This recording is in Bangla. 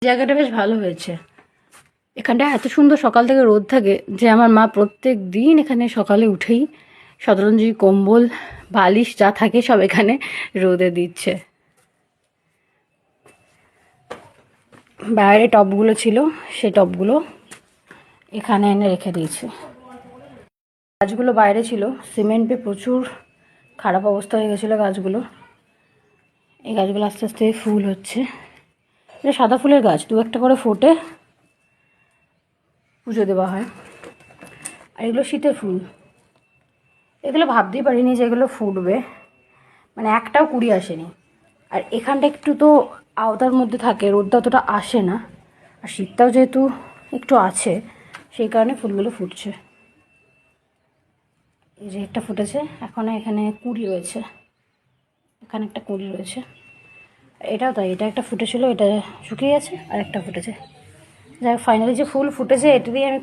জায়গাটা বেশ ভালো হয়েছে। এখানটা এত সুন্দর সকাল থেকে রোদ থাকে যে আমার মা প্রত্যেক দিন এখানে সকালে উঠেই শতরঞ্জি, কম্বল, বালিশ যা থাকে সব এখানে রোদে দিচ্ছে। বাইরে টবগুলো ছিল, সেই টবগুলো এখানে এনে রেখে দিয়েছে। গাছগুলো বাইরে ছিল, সিমেন্টে প্রচুর খারাপ অবস্থা হয়ে গেছিলো গাছগুলো। এই গাছগুলো আস্তে আস্তে ফুল হচ্ছে। এটা সাদা ফুলের গাছ, দু একটা করে ফোটে, পুজো দেওয়া হয়। আর এগুলো শীতের ফুল, এগুলো ভাবতেই পারিনি যে এগুলো ফুটবে, মানে একটাও কুড়ি আসেনি। আর এখানটা একটু তো আওতার মধ্যে থাকে, রোদটা অতটা আসে না, আর শীতটাও যেহেতু একটু আছে সেই কারণে ফুলগুলো ফুটছে। এই যে একটা ফুটেছে, এখন এখানে কুড়ি রয়েছে, এখানে একটা কুড়ি রয়েছে। এটাও তাই, এটা একটা ফুটেছিল, এটা শুকিয়ে গেছে, আর একটা ফুটেছে। যাই হোক, ফাইনালি যে ফুল ফুটেছে এটা দিয়ে আমি